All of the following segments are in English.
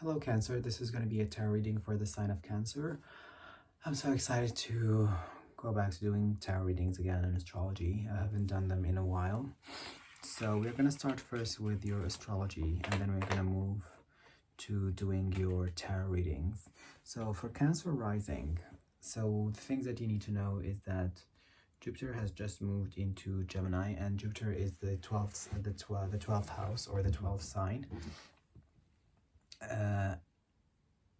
Hello Cancer, this is going to be a tarot reading for the sign of Cancer. I'm so excited to go back to doing tarot readings again in astrology. I haven't done them in a while. So we're going to start first with your astrology and then we're going to move to doing your tarot readings. So for Cancer rising, so the things that you need to know is that Jupiter has just moved into Gemini, and Jupiter is the 12th house, or the 12th sign.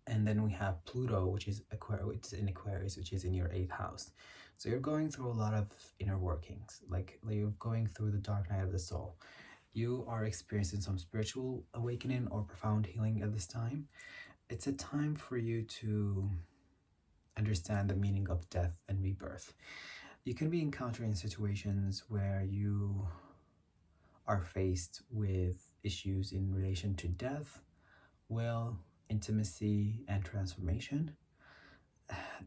And then we have Pluto, which is in Aquarius, which is in your 8th house. So you're going through a lot of inner workings, like you're going through the dark night of the soul. You are experiencing some spiritual awakening or profound healing at this time. It's a time for you to understand the meaning of death and rebirth. You can be encountering situations where you are faced with issues in relation to death, will, intimacy, and transformation.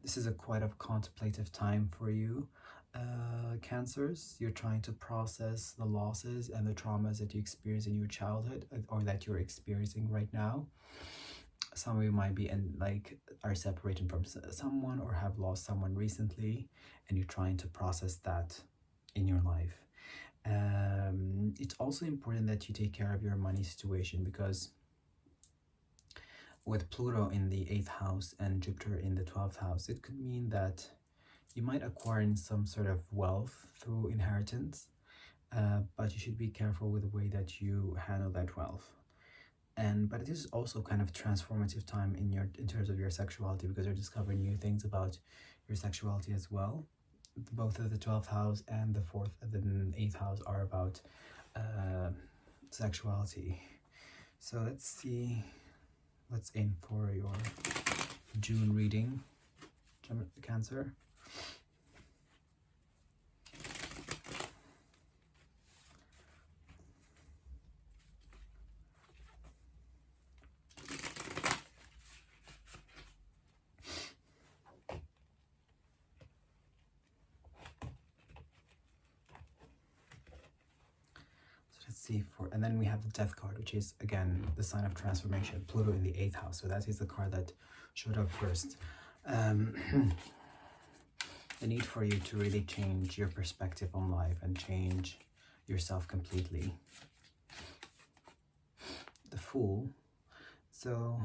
This is quite a contemplative time for you, Cancers. You're trying to process the losses and the traumas that you experienced in your childhood, or that you're experiencing right now. Some of you might be are separated from someone or have lost someone recently, and you're trying to process that in your life. It's also important that you take care of your money situation, because with Pluto in the 8th house and Jupiter in the 12th house, it could mean that you might acquire some sort of wealth through inheritance, but you should be careful with the way that you handle that wealth. But it is also kind of transformative time in terms of your sexuality, because you're discovering new things about your sexuality as well. Both of the 12th house and the 8th house are about sexuality. So let's see. Let's aim for your June reading, Cancer. And then we have the Death card, which is again the sign of transformation, Pluto in the 8th house. So that is the card that showed up first. The need for you to really change your perspective on life and change yourself completely. The Fool. So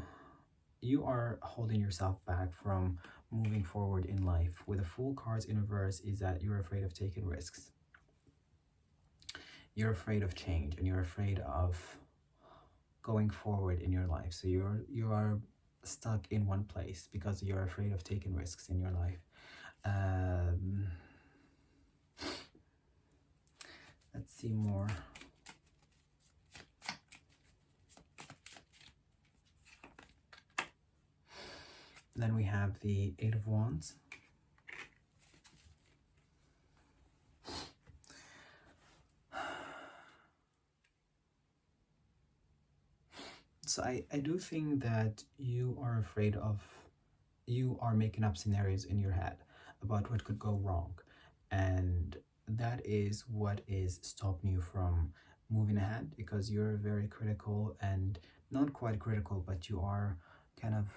you are holding yourself back from moving forward in life. With the Fool cards in reverse is that you're afraid of taking risks. You're afraid of change, and you're afraid of going forward in your life. So you are stuck in one place because you're afraid of taking risks in your life. Let's see more. Then we have the 8 of Wands. So I do think that you are making up scenarios in your head about what could go wrong. And that is what is stopping you from moving ahead, because you're very critical, and not quite critical, but you are kind of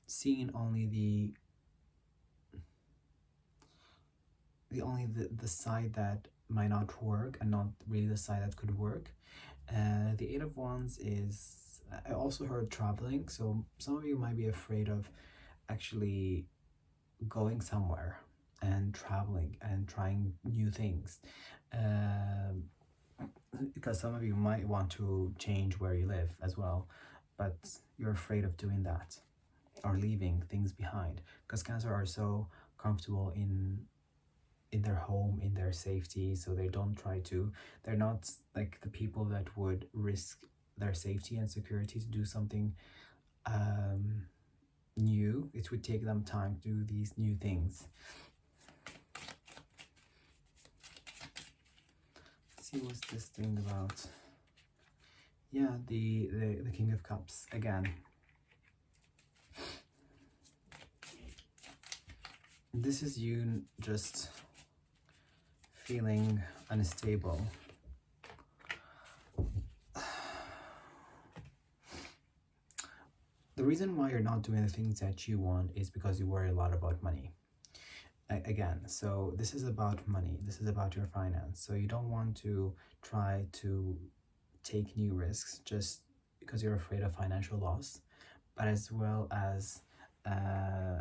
seeing only the side that might not work, and not really the side that could work. The 8 of Wands is, I also heard traveling, so some of you might be afraid of actually going somewhere and traveling and trying new things, because some of you might want to change where you live as well, but you're afraid of doing that or leaving things behind, because Cancer are so comfortable in their home, in their safety, so they're not like the people that would risk their safety and security to do something new. It would take them time to do these new things. Let's see, what's this thing about? Yeah, the King of Cups again. This is you just feeling unstable. The reason why you're not doing the things that you want is because you worry a lot about money. Again, so this is about money. This is about your finance. So you don't want to try to take new risks just because you're afraid of financial loss, but as well as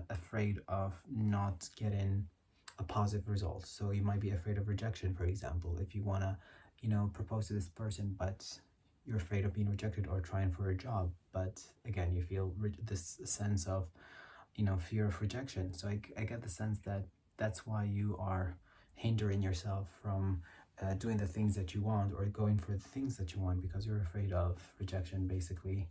afraid of not getting a positive result. So you might be afraid of rejection, for example, if you want to, propose to this person, but you're afraid of being rejected, or trying for a job, but again, you feel this sense of, fear of rejection. So I get the sense that that's why you are hindering yourself from doing the things that you want, or going for the things that you want, because you're afraid of rejection, basically.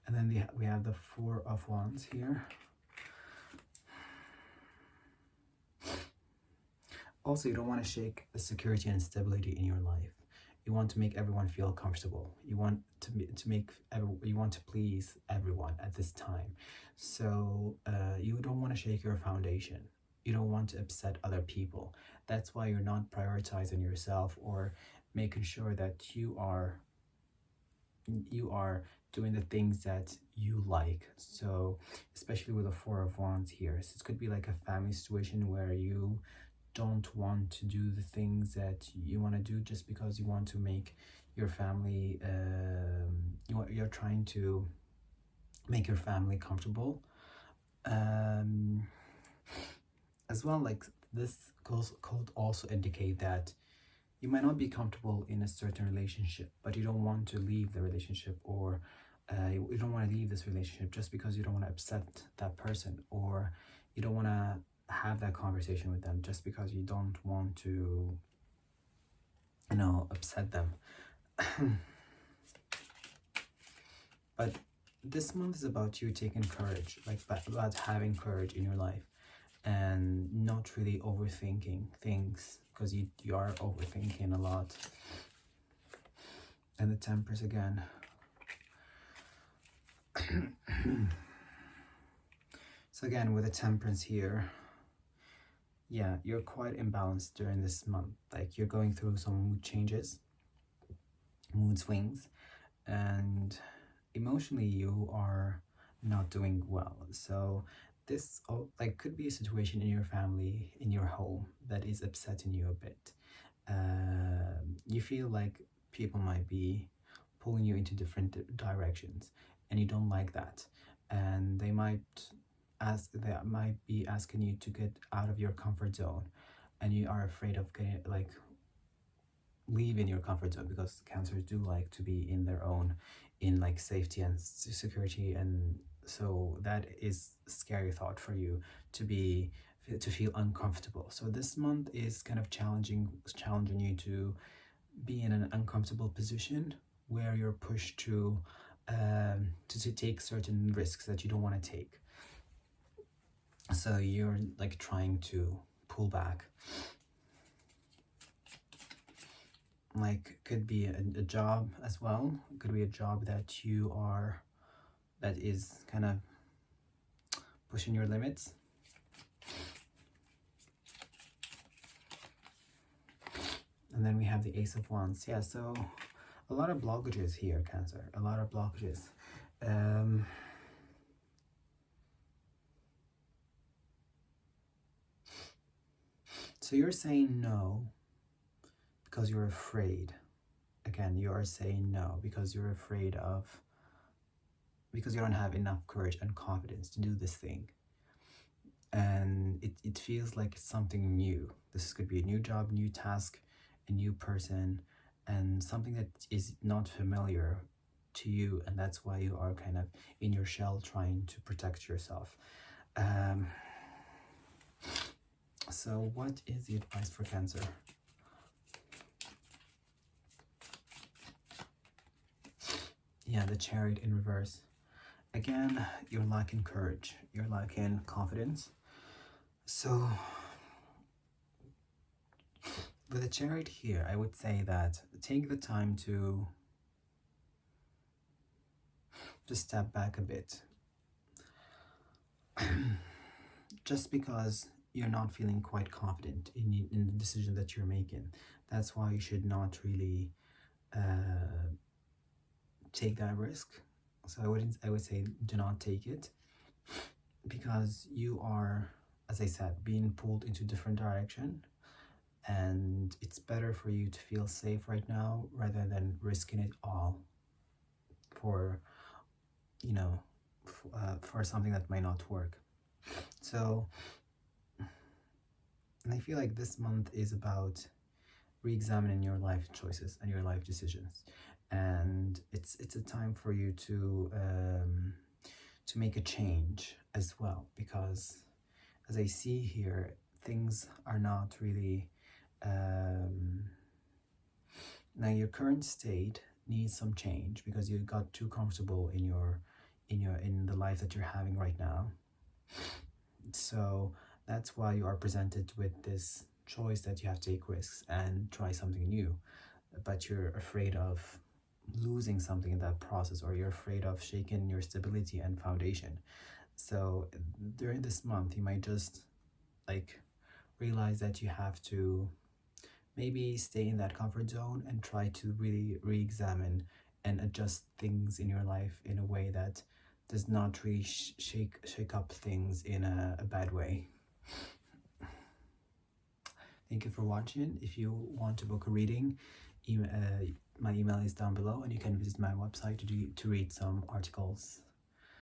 And then we have the Four of Wands here. Also, you don't want to shake the security and stability in your life. You want to make everyone feel comfortable. You want you want to please everyone at this time. So you don't want to shake your foundation. You don't want to upset other people. That's why you're not prioritizing yourself, or making sure that you are doing the things that you like. So especially with the Four of Wands here, so it could be like a family situation where you don't want to do the things that you want to do just because you want to make your family you're trying to make your family comfortable. As well, like, this could also indicate that you might not be comfortable in a certain relationship, but you don't want to leave the relationship, or you don't want to leave this relationship just because you don't want to upset that person, or you don't want to have that conversation with them just because you don't want to, upset them. But this month is about you taking courage, like about having courage in your life, and not really overthinking things, because you are overthinking a lot. And the Temperance again. So again, with the Temperance here, yeah, you're quite imbalanced during this month. Like, you're going through some mood changes, mood swings, and emotionally you are not doing well. So this could be a situation in your family, in your home, that is upsetting you a bit. You feel like people might be pulling you into different directions, and you don't like that, and they might be asking you to get out of your comfort zone, and you are afraid of getting, like, leaving your comfort zone, because Cancers do like to be in their own, in like safety and security, and so that is a scary thought for you, to feel uncomfortable. So this month is kind of challenging you to be in an uncomfortable position, where you're pushed to take certain risks that you don't want to take. So you're like trying to pull back. Like, could be a job as well. It could be a job that is kind of pushing your limits. And then we have the Ace of Wands. Yeah, so a lot of blockages here, Cancer. A lot of blockages. So you're saying no because you're afraid. Again, you are saying no because you're afraid of, because you don't have enough courage and confidence to do this thing. And it feels like it's something new. This could be a new job, new task, a new person, and something that is not familiar to you, and that's why you are kind of in your shell, trying to protect yourself. So what is the advice for Cancer? Yeah, the Chariot in reverse. Again, you're lacking courage, you're lacking confidence. So with the Chariot here, I would say that take the time to just step back a bit. Just because you're not feeling quite confident in the decision that you're making. That's why you should not really take that risk. So I would say do not take it, because you are, as I said, being pulled into different direction, and it's better for you to feel safe right now rather than risking it all for, you know, for something that might not work. So, and I feel like this month is about re-examining your life choices and your life decisions, and it's a time for you to make a change as well, because as I see here, things are not really now your current state needs some change because you got too comfortable in the life that you're having right now. So that's why you are presented with this choice that you have to take risks and try something new, but you're afraid of losing something in that process, or you're afraid of shaking your stability and foundation. So during this month you might just like realize that you have to maybe stay in that comfort zone and try to really re-examine and adjust things in your life in a way that does not really shake up things in a bad way. Thank you for watching. If you want to book a reading, my email is down below, and you can visit my website to read some articles